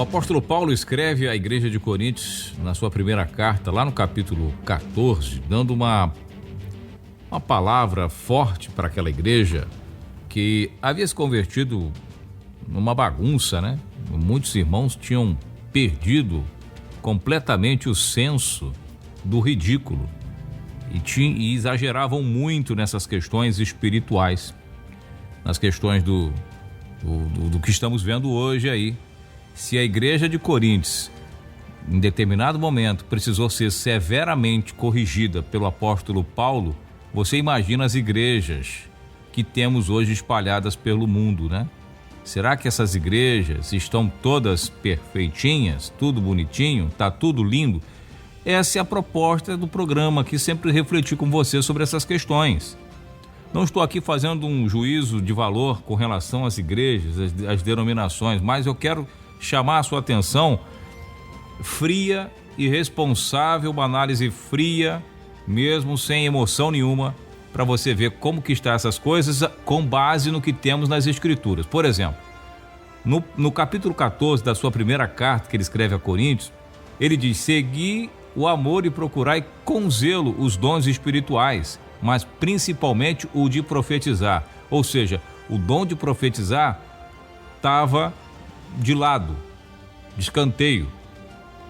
apóstolo Paulo escreve à igreja de Coríntios, na sua primeira carta, lá no capítulo 14, dando uma palavra forte para aquela igreja que havia se convertido numa bagunça, né? Muitos irmãos tinham perdido completamente o senso do ridículo e exageravam muito nessas questões espirituais, nas questões do que estamos vendo hoje aí. Se a igreja de Coríntios, em determinado momento, precisou ser severamente corrigida pelo apóstolo Paulo, você imagina as igrejas que temos hoje espalhadas pelo mundo, né? Será que essas igrejas estão todas perfeitinhas, tudo bonitinho, tá tudo lindo? Essa é a proposta do programa, que sempre refletir com você sobre essas questões. Não estou aqui fazendo um juízo de valor com relação às igrejas, às denominações, mas eu quero chamar a sua atenção fria e responsável, uma análise fria, mesmo sem emoção nenhuma, para você ver como que está essas coisas com base no que temos nas Escrituras. Por exemplo, no capítulo 14 da sua primeira carta que ele escreve a Coríntios, ele diz: segui o amor e procurai com zelo os dons espirituais, mas principalmente o de profetizar. Ou seja, o dom de profetizar estava de lado, de escanteio.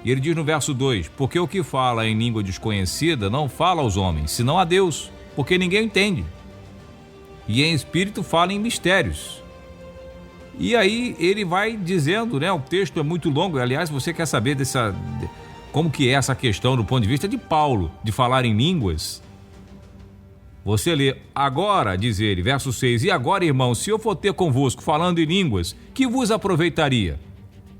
E ele diz no verso 2: porque o que fala em língua desconhecida não fala aos homens, senão a Deus, porque ninguém entende. E em espírito fala em mistérios. E aí ele vai dizendo, né? O texto é muito longo. Aliás, se você quer saber como que é essa questão do ponto de vista de Paulo, de falar em línguas, você lê: agora, diz ele, verso 6, e agora, irmãos, se eu for ter convosco falando em línguas, que vos aproveitaria?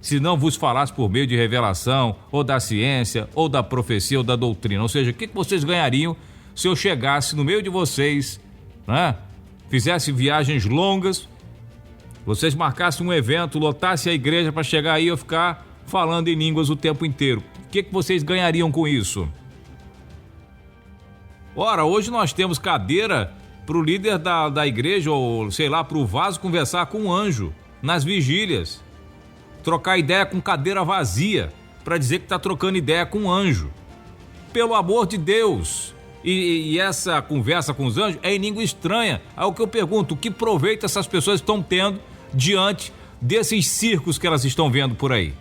Se não vos falasse por meio de revelação, ou da ciência, ou da profecia, ou da doutrina. Ou seja, o que vocês ganhariam se eu chegasse no meio de vocês, né? Fizesse viagens longas, vocês marcassem um evento, lotassem a igreja para chegar aí e eu ficar falando em línguas o tempo inteiro? O que vocês ganhariam com isso? Ora, hoje nós temos cadeira para o líder da igreja, ou sei lá, para o vaso conversar com um anjo nas vigílias, trocar ideia com cadeira vazia, para dizer que está trocando ideia com um anjo. Pelo amor de Deus! E essa conversa com os anjos é em língua estranha. Aí o que eu pergunto: que proveito essas pessoas estão tendo diante desses circos que elas estão vendo por aí?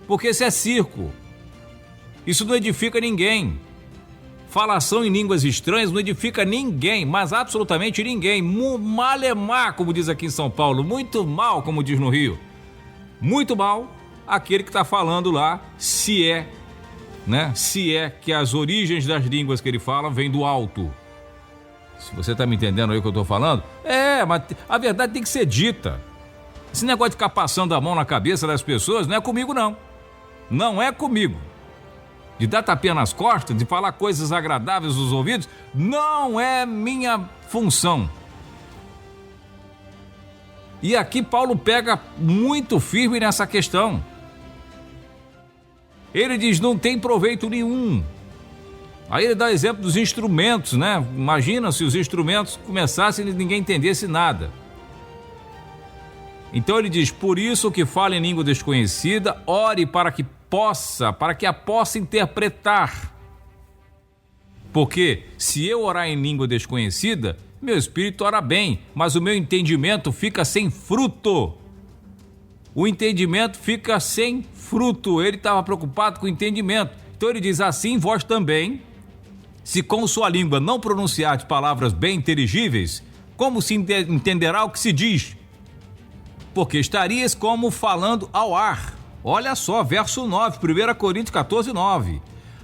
Porque isso é circo. Isso não edifica ninguém. Falação em línguas estranhas não edifica ninguém, mas absolutamente ninguém. Malemar, como diz aqui em São Paulo, muito mal, como diz no Rio. Muito mal aquele que está falando lá, se é que as origens das línguas que ele fala vêm do alto. Se você está me entendendo aí o que eu estou falando, mas a verdade tem que ser dita. Esse negócio de ficar passando a mão na cabeça das pessoas não é comigo, não. Não é comigo. De dar tapinha nas costas, de falar coisas agradáveis aos ouvidos, não é minha função. E aqui Paulo pega muito firme nessa questão. Ele diz: não tem proveito nenhum. Aí ele dá exemplo dos instrumentos, né? Imagina se os instrumentos começassem e ninguém entendesse nada. Então ele diz: por isso que fala em língua desconhecida, ore para que a possa interpretar. Porque se eu orar em língua desconhecida, meu espírito ora bem, mas o meu entendimento fica sem fruto. O entendimento fica sem fruto. Ele estava preocupado com o entendimento. Então ele diz: assim vós também, se com sua língua não pronunciardes palavras bem inteligíveis, como se entenderá o que se diz? Porque estarias como falando ao ar. Olha só, verso 9, 1 Coríntios 14, 9.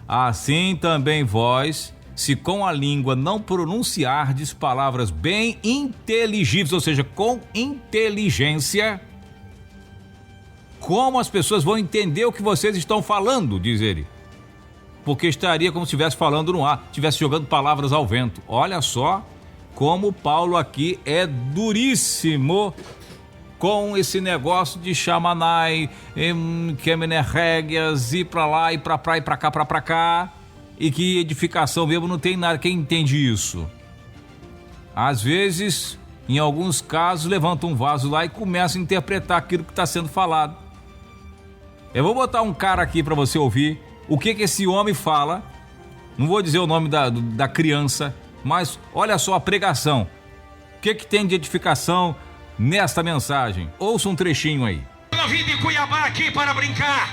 Assim também vós, se com a língua não pronunciardes palavras bem inteligíveis, ou seja, com inteligência, como as pessoas vão entender o que vocês estão falando, diz ele? Porque estaria como se estivesse falando no ar, estivesse jogando palavras ao vento. Olha só como Paulo aqui é duríssimo com esse negócio de Shamanai, Kemenerrégias, ir pra lá, ir pra cá, ir pra cá, e que edificação mesmo não tem nada. Quem entende isso? Às vezes, em alguns casos, levanta um vaso lá e começa a interpretar aquilo que está sendo falado. Eu vou botar um cara aqui para você ouvir o que esse homem fala. Não vou dizer o nome da criança, mas olha só a pregação. O que tem de edificação nesta mensagem? Ouça um trechinho aí. Eu não vim de Cuiabá aqui para brincar.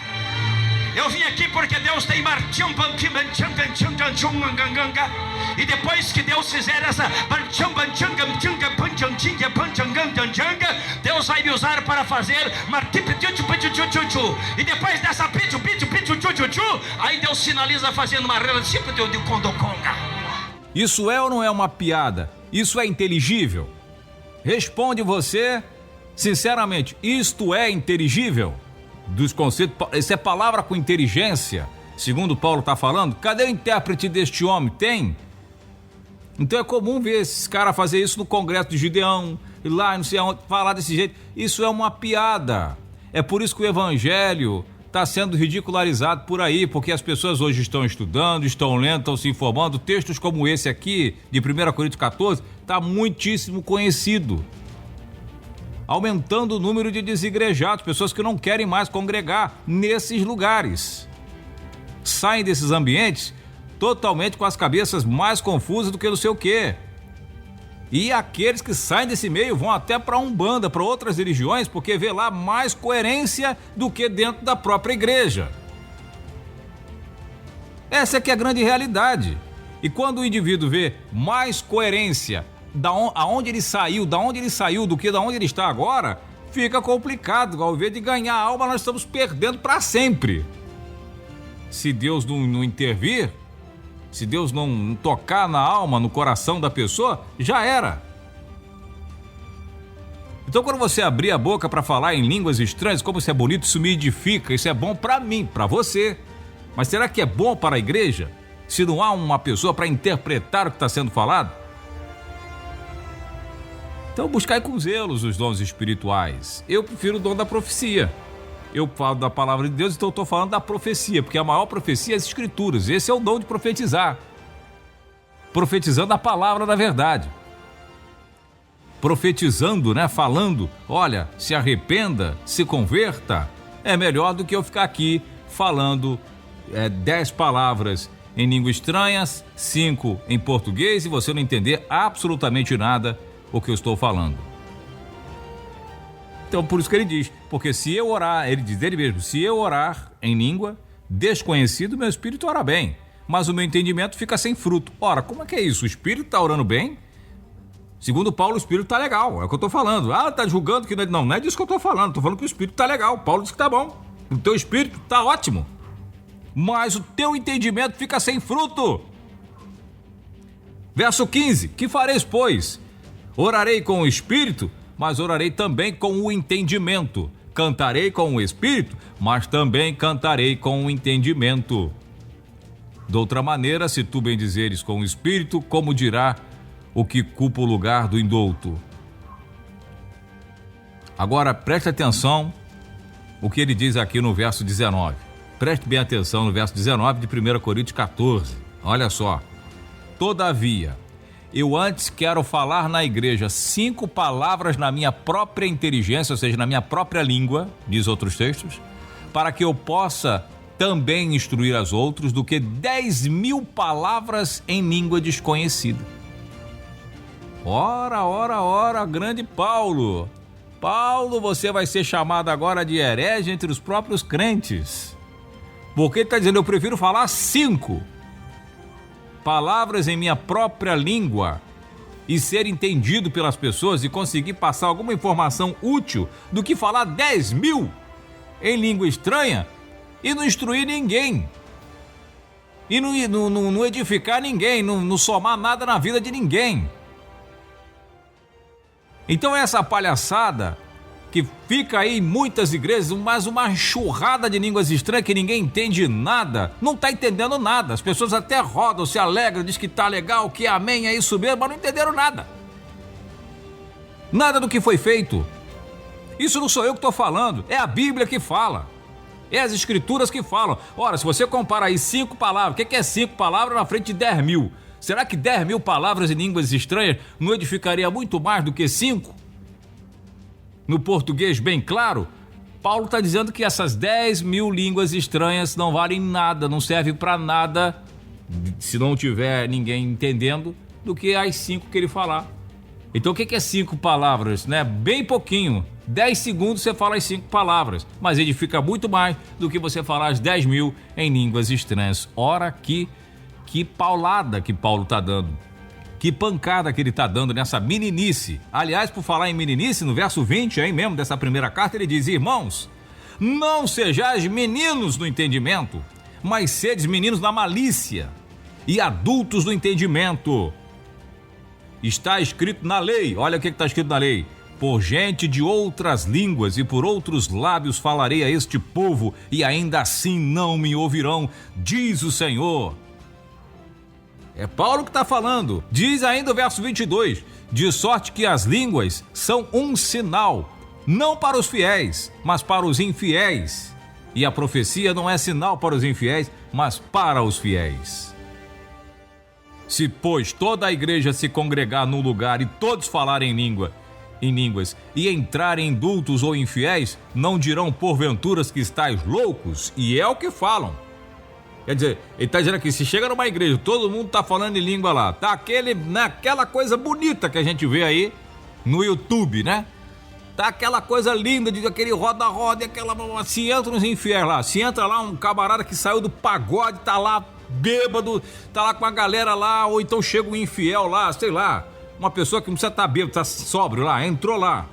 Eu vim aqui porque Deus tem e depois que Deus fizer essa Deus vai me usar para fazer e depois dessa aí Deus finaliza fazendo uma relação de condoconga. Isso é ou não é uma piada? Isso é inteligível? Responde você sinceramente, isto é inteligível? Dos conceitos, isso é palavra com inteligência, segundo Paulo está falando. Cadê o intérprete deste homem? Tem? Então é comum ver esses caras fazer isso no Congresso de Gideão, e lá não sei aonde, falar desse jeito. Isso é uma piada. É por isso que o evangelho está sendo ridicularizado por aí, porque as pessoas hoje estão estudando, estão lendo, estão se informando. Textos como esse aqui, de 1 Coríntios 14, está muitíssimo conhecido, aumentando o número de desigrejados, pessoas que não querem mais congregar nesses lugares. Saem desses ambientes totalmente com as cabeças mais confusas do que não sei o quê. E aqueles que saem desse meio vão até para a Umbanda, para outras religiões, porque vê lá mais coerência do que dentro da própria igreja. Essa é que é a grande realidade. E quando o indivíduo vê mais coerência aonde ele saiu do que da onde ele está agora, fica complicado. Ao invés de ganhar alma, nós estamos perdendo para sempre. Se Deus não intervir, se Deus não tocar na alma, no coração da pessoa, já era. Então, quando você abrir a boca para falar em línguas estranhas, como isso é bonito, isso me edifica, isso é bom para mim, para você. Mas será que é bom para a igreja, se não há uma pessoa para interpretar o que está sendo falado? Então buscai com zelos os dons espirituais. Eu prefiro o dom da profecia. Eu falo da palavra de Deus, então eu estou falando da profecia, porque a maior profecia é as escrituras. Esse é o dom de profetizar. Profetizando a palavra da verdade. Profetizando, falando, olha, se arrependa, se converta. É melhor do que eu ficar aqui falando 10 palavras em língua estranhas, 5 em português e você não entender absolutamente nada o que eu estou falando. Então, por isso que ele diz, porque se eu orar, ele diz dele mesmo, se eu orar em língua desconhecido, meu espírito ora bem, mas o meu entendimento fica sem fruto. Ora, como é que é isso? O espírito está orando bem? Segundo Paulo, o espírito está legal, é o que eu estou falando. Está julgando que não é disso que eu estou falando, estou falando que o espírito está legal. Paulo diz que está bom, o teu espírito está ótimo, mas o teu entendimento fica sem fruto. Verso 15, que fareis, pois? Orarei com o espírito, mas orarei também com o entendimento. Cantarei com o espírito, mas também cantarei com o entendimento. De outra maneira, se tu bendizeres com o espírito, como dirá o que culpa o lugar do indulto? Agora, preste atenção o que ele diz aqui no verso 19. Preste bem atenção no verso 19 de 1 Coríntios 14. Olha só. Todavia, eu antes quero falar na igreja 5 palavras na minha própria inteligência, ou seja, na minha própria língua, diz outros textos, para que eu possa também instruir as outros, do que 10.000 palavras em língua desconhecida. Ora, grande Paulo. Paulo, você vai ser chamado agora de herege entre os próprios crentes. Porque ele está dizendo, eu prefiro falar 5 palavras em minha própria língua e ser entendido pelas pessoas e conseguir passar alguma informação útil do que falar 10.000 em língua estranha e não instruir ninguém e não edificar ninguém, não somar nada na vida de ninguém. Então essa palhaçada que fica aí em muitas igrejas, mas uma enxurrada de línguas estranhas que ninguém entende nada, não está entendendo nada. As pessoas até rodam, se alegram, diz que está legal, que amém, é isso mesmo, mas não entenderam nada. Nada do que foi feito. Isso não sou eu que estou falando, é a Bíblia que fala. É as escrituras que falam. Ora, se você compara aí 5 palavras, o que é 5 palavras na frente de 10.000? Será que 10.000 palavras em línguas estranhas não edificaria muito mais do que 5? No português bem claro, Paulo está dizendo que essas 10.000 línguas estranhas não valem nada, não servem para nada, se não tiver ninguém entendendo, do que as 5 que ele falar. Então o que é 5 palavras, né? Bem pouquinho, 10 segundos você fala as 5 palavras, mas edifica muito mais do que você falar as 10.000 em línguas estranhas. Ora, que paulada que Paulo está dando, que pancada que ele está dando nessa meninice. Aliás, por falar em meninice, no verso 20 aí mesmo dessa primeira carta, ele diz: irmãos, não sejais meninos no entendimento, mas sedes meninos na malícia e adultos no entendimento. Está escrito na lei, olha o que está escrito na lei: por gente de outras línguas e por outros lábios falarei a este povo, e ainda assim não me ouvirão, diz o Senhor. É Paulo que está falando. Diz ainda o verso 22, de sorte que as línguas são um sinal, não para os fiéis, mas para os infiéis. E a profecia não é sinal para os infiéis, mas para os fiéis. Se, pois, toda a igreja se congregar num lugar e todos falarem em línguas e entrarem indultos ou infiéis, não dirão porventura que estáis loucos? E é o que falam. Quer dizer, ele está dizendo aqui, se chega numa igreja, todo mundo está falando em língua lá, tá naquela coisa bonita que a gente vê aí no YouTube, né? Tá aquela coisa linda, de aquele roda-roda, se entra uns infiéis lá, se entra lá um camarada que saiu do pagode, tá lá bêbado, tá lá com a galera lá, ou então chega um infiel lá, sei lá, uma pessoa que não precisa estar bêbado, tá sóbrio lá, entrou lá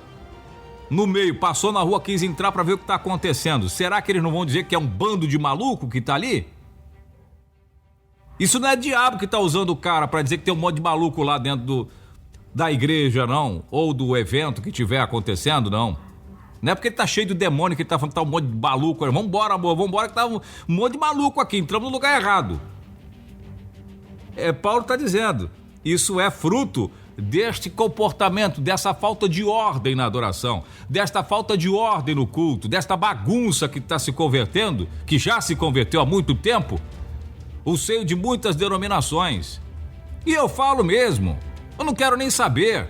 no meio, passou na rua, quis entrar para ver o que tá acontecendo. Será que eles não vão dizer que é um bando de maluco que tá ali? Isso não é diabo que tá usando o cara para dizer que tem um monte de maluco lá dentro da igreja, não, ou do evento que tiver acontecendo, não. Não é porque ele tá cheio de demônio que ele tá falando que tá um monte de maluco. Vambora, amor, vambora, que tá um monte de maluco aqui, entramos no lugar errado. Paulo tá dizendo, isso é fruto deste comportamento, dessa falta de ordem na adoração, desta falta de ordem no culto, desta bagunça que está se convertendo, que já se converteu há muito tempo, o seio de muitas denominações. E eu falo mesmo, eu não quero nem saber.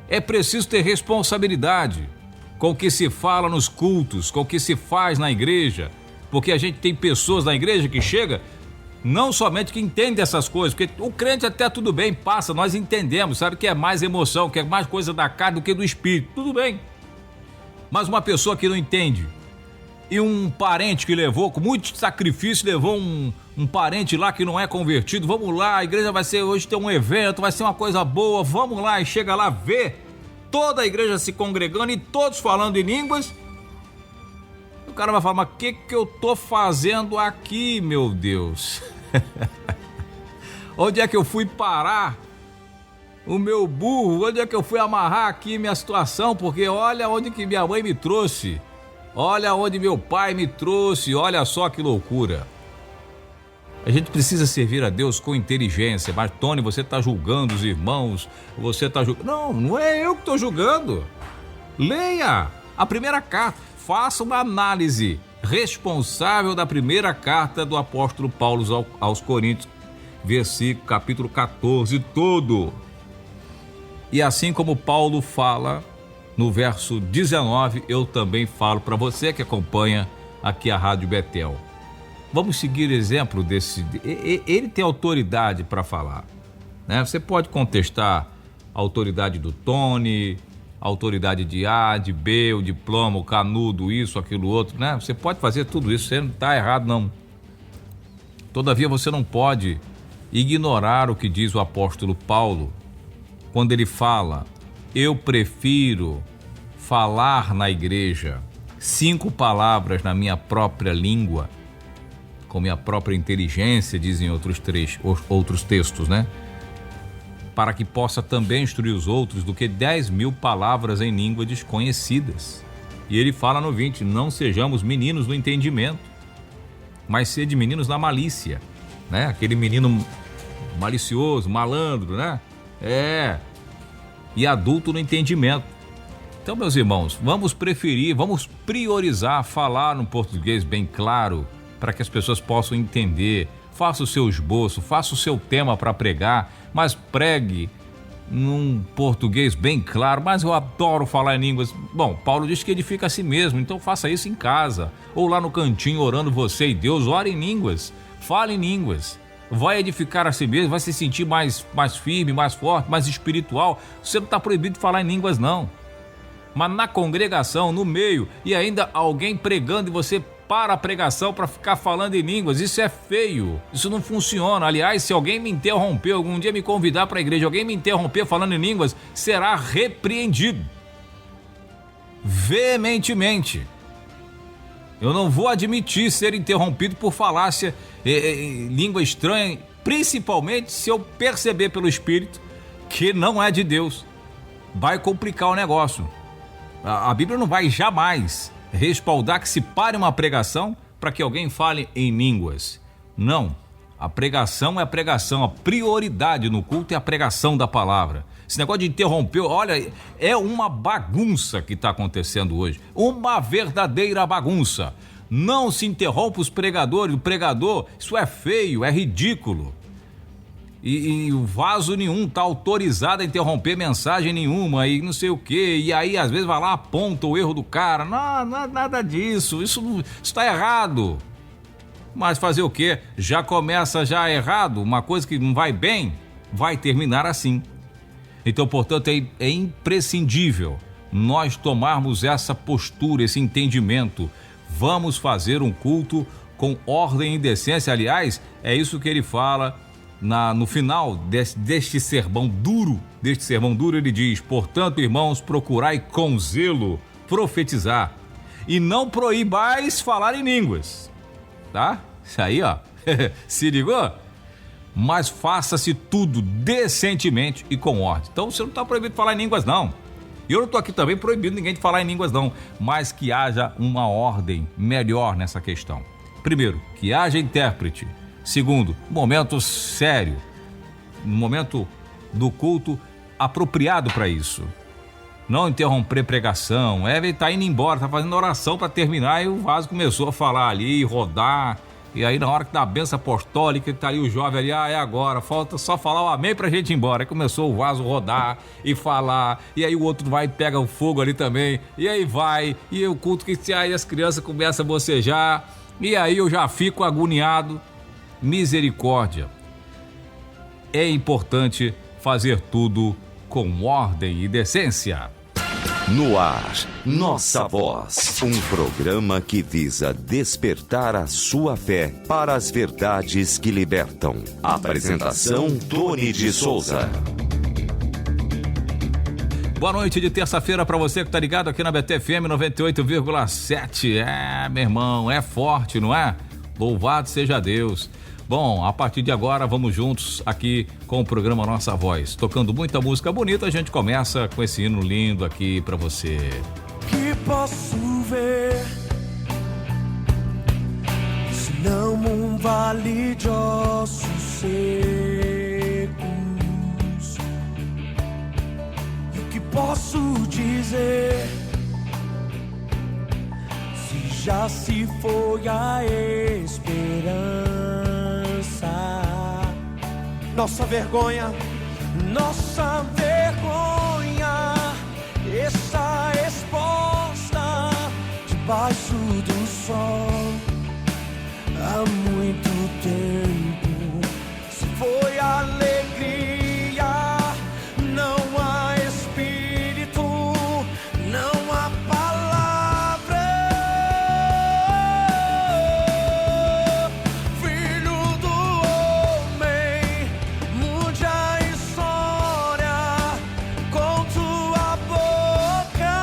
É preciso ter responsabilidade com o que se fala nos cultos, com o que se faz na igreja, porque a gente tem pessoas na igreja que chega, não somente que entende essas coisas, porque o crente até tudo bem, passa, nós entendemos, sabe que é mais emoção, que é mais coisa da carne do que do espírito, tudo bem. Mas uma pessoa que não entende, e um parente que levou, com muito sacrifício, levou um parente lá que não é convertido, vamos lá, a igreja vai ser, hoje tem um evento, vai ser uma coisa boa, vamos lá, e chega lá, vê toda a igreja se congregando e todos falando em línguas, o cara vai falar, mas o que eu tô fazendo aqui, meu Deus? Onde é que eu fui parar? O meu burro, onde é que eu fui amarrar aqui minha situação? Porque olha onde que minha mãe me trouxe, olha onde meu pai me trouxe, olha só que loucura. A gente precisa servir a Deus com inteligência. Mas Tony, você está julgando os irmãos, você está julgando... Não é eu que estou julgando. Leia a primeira carta, faça uma análise responsável da primeira carta do apóstolo Paulo aos Coríntios, capítulo 14 todo. E assim como Paulo fala no verso 19, eu também falo para você que acompanha aqui a Rádio Betel. Vamos seguir o exemplo desse. Ele tem autoridade para falar, né? Você pode contestar a autoridade do Tony, a autoridade de A, de B, o diploma, o canudo, isso, aquilo, outro, né? Você pode fazer tudo isso, você não está errado, não. Todavia, você não pode ignorar o que diz o apóstolo Paulo quando ele fala: eu prefiro falar na igreja 5 palavras na minha própria língua, com minha própria inteligência, dizem outros textos, né? Para que possa também instruir os outros, do que 10.000 palavras em língua desconhecidas. E ele fala no 20, não sejamos meninos no entendimento, mas sede meninos na malícia, né? Aquele menino malicioso, malandro, né? E adulto no entendimento. Então, meus irmãos, vamos priorizar falar no português bem claro, para que as pessoas possam entender. Faça o seu esboço, faça o seu tema para pregar, mas pregue num português bem claro, mas eu adoro falar em línguas. Bom, Paulo diz que edifica a si mesmo, então faça isso em casa, ou lá no cantinho orando você e Deus, ore em línguas, fale em línguas, vai edificar a si mesmo, vai se sentir mais firme, mais forte, mais espiritual. Você não está proibido de falar em línguas não, mas na congregação, no meio, e ainda alguém pregando e você para a pregação para ficar falando em línguas, isso é feio, isso não funciona. Aliás, se alguém me interromper, algum dia me convidar para a igreja, alguém me interromper falando em línguas, será repreendido veementemente. Eu não vou admitir ser interrompido por falácia em língua estranha, principalmente se eu perceber pelo Espírito que não é de Deus. Vai complicar o negócio. A Bíblia não vai jamais respaldar que se pare uma pregação para que alguém fale em línguas. Não, a pregação é a pregação, a prioridade no culto é a pregação da palavra. Esse negócio de interromper, olha, é uma bagunça que está acontecendo hoje, uma verdadeira bagunça. Não se interrompa os pregadores, o pregador, isso é feio, é ridículo. E o vaso nenhum está autorizado a interromper mensagem nenhuma e não sei o que, e aí às vezes vai lá, aponta o erro do cara. Não, nada disso, isso está errado. Mas fazer o que? Já começa já errado, uma coisa que não vai bem, vai terminar assim. Então, portanto, é imprescindível nós tomarmos essa postura, esse entendimento. Vamos fazer um culto com ordem e decência. Aliás, é isso que ele fala no final deste sermão duro, ele diz: portanto, irmãos, procurai com zelo profetizar e não proibais falar em línguas, tá? Isso aí, ó, se ligou? Mas faça-se tudo decentemente e com ordem. Então você não está proibido de falar em línguas não, eu não estou aqui também proibindo ninguém de falar em línguas não, mas que haja uma ordem melhor nessa questão. Primeiro, que haja intérprete. Segundo, momento sério, um momento do culto apropriado para isso. Não interromper pregação, ele tá indo embora, tá fazendo oração para terminar e o vaso começou a falar ali, rodar, e aí na hora que dá a benção apostólica, tá ali o jovem ali, é agora, falta só falar o amém pra gente ir embora. Aí começou o vaso rodar e falar, e aí o outro vai e pega o fogo ali também, e aí vai, e o culto que aí as crianças começam a bocejar, e aí eu já fico agoniado. Misericórdia. É importante fazer tudo com ordem e decência. No ar, Nossa Voz, um programa que visa despertar a sua fé para as verdades que libertam. Apresentação: Tony de Souza. Boa noite de terça-feira para você que tá ligado aqui na BTFM 98,7. Meu irmão, é forte, não é? Louvado seja Deus. Bom, a partir de agora vamos juntos aqui com o programa Nossa Voz, tocando muita música bonita. A gente começa com esse hino lindo aqui pra você. Que posso ver, se não um vale de ossos secos? E o que posso dizer, se já se foi a esperança? Nossa vergonha está exposta debaixo do sol há muito tempo. Se foi alegria, não há espírito, não há palavra. Filho do homem, mude a história com tua boca,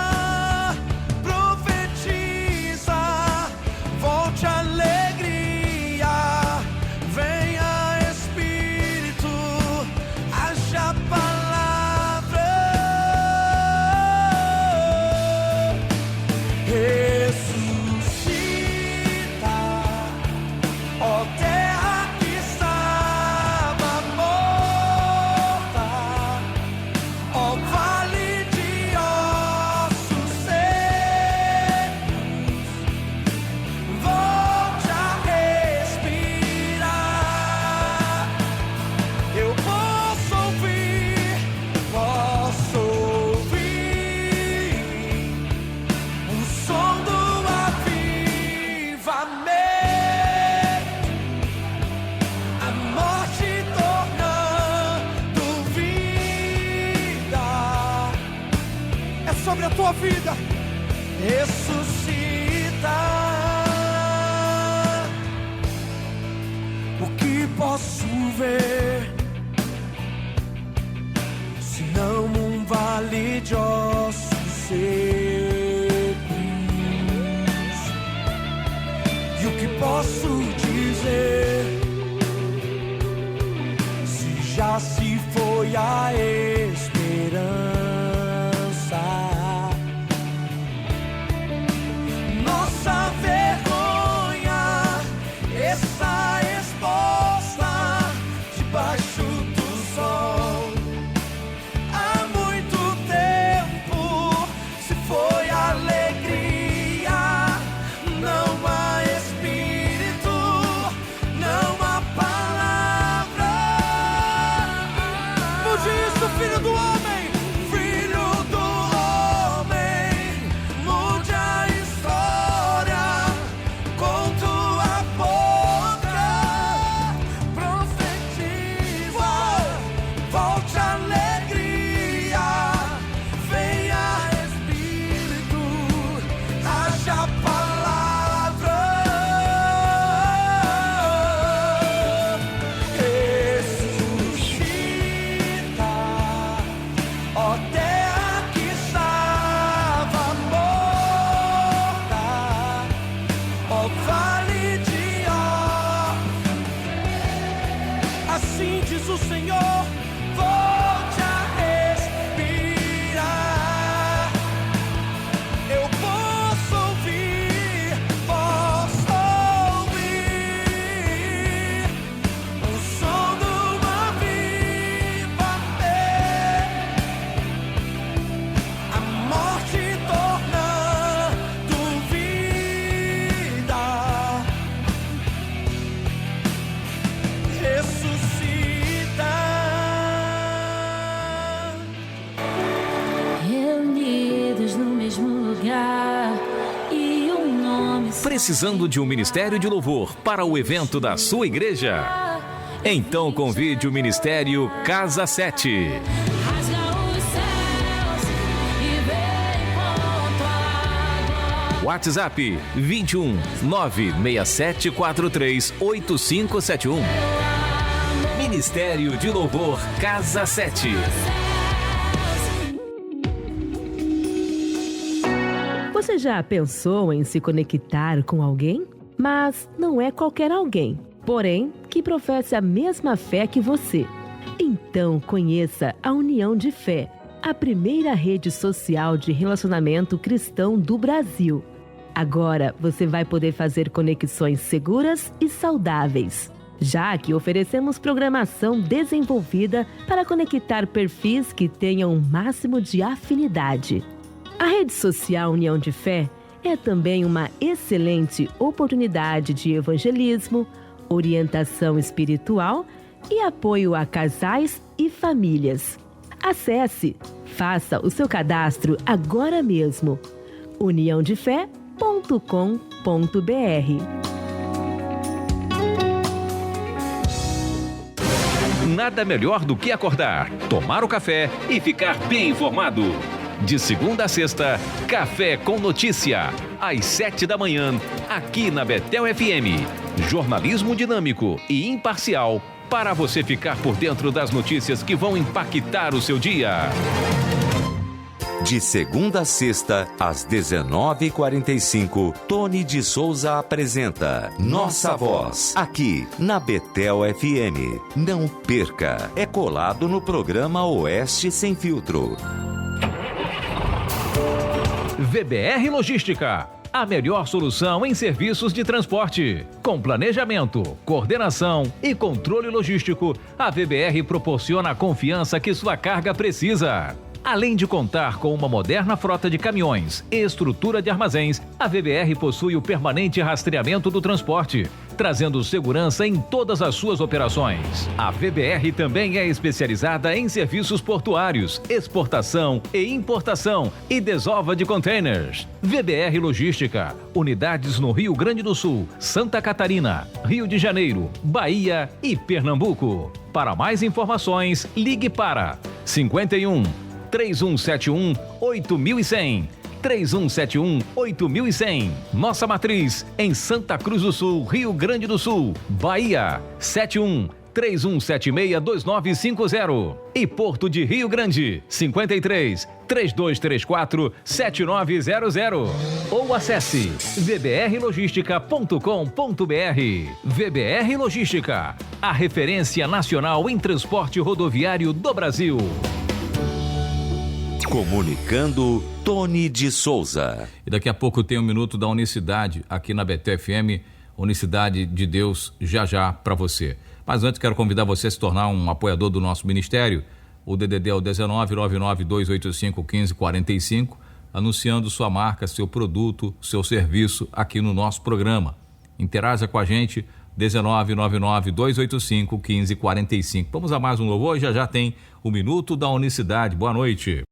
profetiza, tua vida. Ressuscita. O que posso ver, se não um vale de ossos secos? E o que posso dizer, se já se foi a esperança? Nossa vergonha está exposta debaixo do sol. Há muito tempo se foi alegria, não há espírito, não há palavra. Mude isso, filho do homem, filho do homem, mude a história com tua boca, profetiza, volte a alegria, venha espírito, haja palavra. Ressuscita, ó terra que estava morta, ó vale de ó. Assim diz o Senhor, volte a respirar. Eu posso ouvir o som de uma viva fé, a morte tornando vida. Ressuscita. Reunidos no mesmo lugar e um nome só. Precisando de um ministério de louvor para o evento da sua igreja? Então convide o Ministério Casa 7. Rasga os céus e vem ponto água. WhatsApp 21 96743 8571. Ministério de Louvor Casa 7. Você já pensou em se conectar com alguém? Mas não é qualquer alguém, porém que professe a mesma fé que você. Então conheça a União de Fé, a primeira rede social de relacionamento cristão do Brasil. Agora você vai poder fazer conexões seguras e saudáveis, já que oferecemos programação desenvolvida para conectar perfis que tenham um máximo de afinidade. A rede social União de Fé é também uma excelente oportunidade de evangelismo, orientação espiritual e apoio a casais e famílias. Acesse, faça o seu cadastro agora mesmo. uniãodefé.com.br. Nada melhor do que acordar, tomar o café e ficar bem informado. De segunda a sexta, Café com Notícia, às 7 da manhã, aqui na Betel FM. Jornalismo dinâmico e imparcial para você ficar por dentro das notícias que vão impactar o seu dia. De segunda a sexta, às 19h45, Tony de Souza apresenta Nossa Voz, aqui na Betel FM. Não perca, é colado no programa Oeste Sem Filtro. VBR Logística, a melhor solução em serviços de transporte. Com planejamento, coordenação e controle logístico, a VBR proporciona a confiança que sua carga precisa. Além de contar com uma moderna frota de caminhões e estrutura de armazéns, a VBR possui o permanente rastreamento do transporte, trazendo segurança em todas as suas operações. A VBR também é especializada em serviços portuários, exportação e importação e desova de containers. VBR Logística, unidades no Rio Grande do Sul, Santa Catarina, Rio de Janeiro, Bahia e Pernambuco. Para mais informações, ligue para 51 3171-8100. 3171-8100. Nossa matriz em Santa Cruz do Sul, Rio Grande do Sul, Bahia. 71-3176-2950. E Porto de Rio Grande, 53-3234-7900. Ou acesse vbrlogistica.com.br. VBR Logística, a referência nacional em transporte rodoviário do Brasil. Comunicando Tony de Souza. E daqui a pouco tem um minuto da Unicidade aqui na Betel FM, Unicidade de Deus, já para você. Mas antes quero convidar você a se tornar um apoiador do nosso ministério. O DDD é o 1999-285-1545, anunciando sua marca, seu produto, seu serviço aqui no nosso programa. Interaja com a gente, 1999-285-1545. Vamos a mais um louvor, já tem o Minuto da Unicidade. Boa noite.